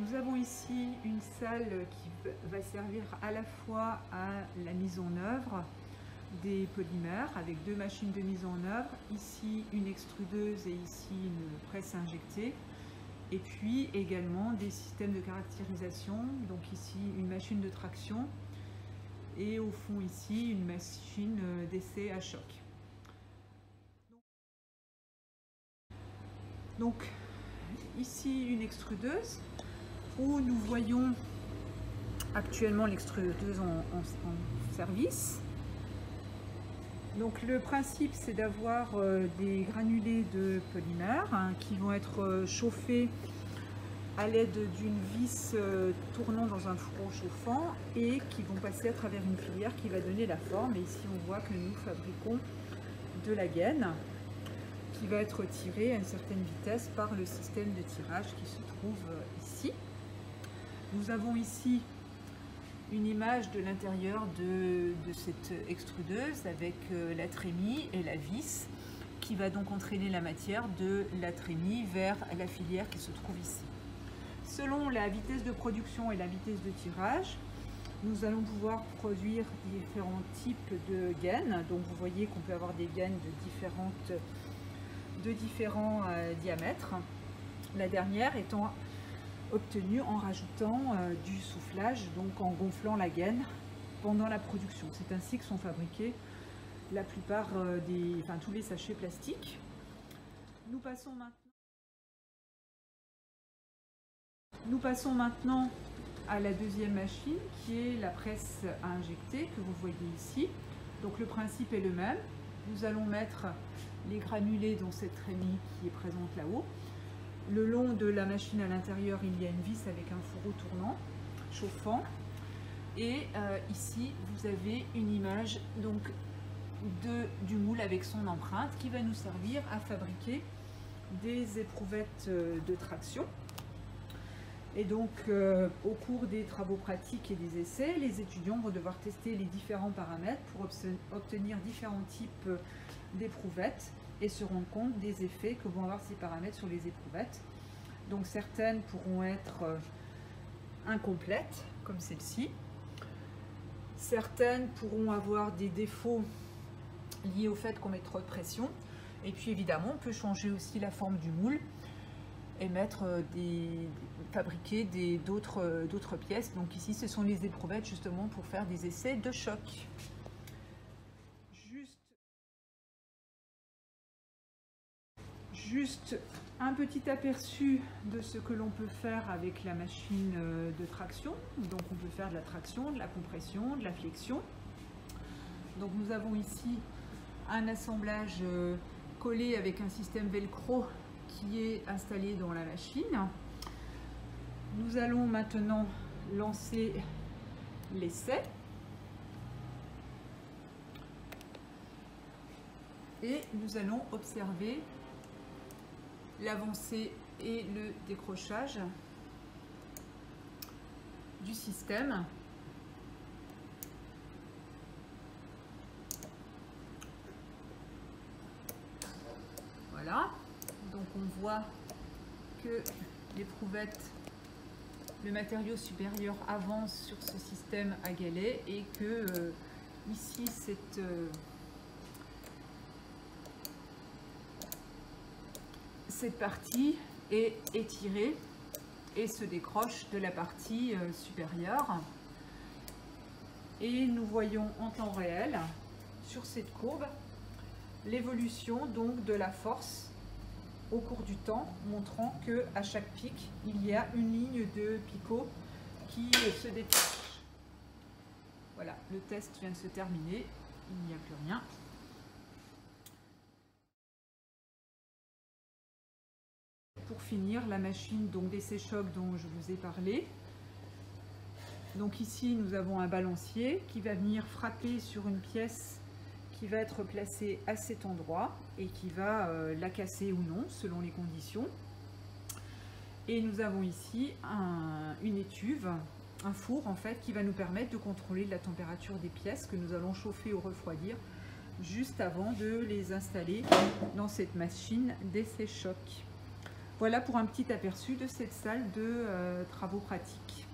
Nous avons ici une salle qui va servir à la fois à la mise en œuvre des polymères avec deux machines de mise en œuvre, ici une extrudeuse et ici une presse injectée, et puis également des systèmes de caractérisation, donc ici une machine de traction et au fond ici une machine d'essai à choc. Donc ici une extrudeuse où nous voyons actuellement l'extrudeuse en service. Donc le principe c'est d'avoir des granulés de polymère qui vont être chauffés à l'aide d'une vis tournant dans un four chauffant et qui vont passer à travers une filière qui va donner la forme. Et ici on voit que nous fabriquons de la gaine qui va être tirée à une certaine vitesse par le système de tirage qui se trouve ici. Nous avons ici une image de l'intérieur de cette extrudeuse avec la trémie et la vis qui va donc entraîner la matière de la trémie vers la filière qui se trouve ici. Selon la vitesse de production et la vitesse de tirage, nous allons pouvoir produire différents types de gaines. Donc vous voyez qu'on peut avoir des gaines de différents diamètres. La dernière étant obtenue en rajoutant du soufflage, donc en gonflant la gaine pendant la production. C'est ainsi que sont fabriqués la plupart tous les sachets plastiques. Nous passons maintenant à la deuxième machine qui est la presse à injecter que vous voyez ici. Donc le principe est le même. Nous allons mettre les granulés dans cette trémie qui est présente là-haut. Le long de la machine à l'intérieur, il y a une vis avec un fourreau tournant, chauffant. Et ici, vous avez une image donc, du moule avec son empreinte qui va nous servir à fabriquer des éprouvettes de traction. Et donc, au cours des travaux pratiques et des essais, les étudiants vont devoir tester les différents paramètres pour obtenir différents types d'éprouvettes et se rendre compte des effets que vont avoir ces paramètres sur les éprouvettes. Donc certaines pourront être incomplètes, comme celle-ci. Certaines pourront avoir des défauts liés au fait qu'on met trop de pression. Et puis évidemment, on peut changer aussi la forme du moule et fabriquer d'autres pièces. Donc ici, ce sont les éprouvettes justement pour faire des essais de choc. Juste un petit aperçu de ce que l'on peut faire avec la machine de traction. Donc on peut faire de la traction, de la compression, de la flexion. Donc nous avons ici un assemblage collé avec un système velcro qui est installé dans la machine. Nous allons maintenant lancer l'essai. Et nous allons observer l'avancée et le décrochage du système. Voilà, donc on voit que l'éprouvette, le matériau supérieur avance sur ce système à galets et que ici cette partie est étirée et se décroche de la partie supérieure. Et nous voyons en temps réel sur cette courbe l'évolution donc de la force au cours du temps, montrant que à chaque pic il y a une ligne de picot qui se détache. Voilà, le test vient de se terminer, il n'y a plus rien. Pour finir, la machine d'essai-choc dont je vous ai parlé. Donc ici, nous avons un balancier qui va venir frapper sur une pièce qui va être placée à cet endroit et qui va la casser ou non, selon les conditions. Et nous avons ici une étuve, un four en fait, qui va nous permettre de contrôler la température des pièces que nous allons chauffer ou refroidir juste avant de les installer dans cette machine d'essai-choc. Voilà pour un petit aperçu de cette salle de travaux pratiques.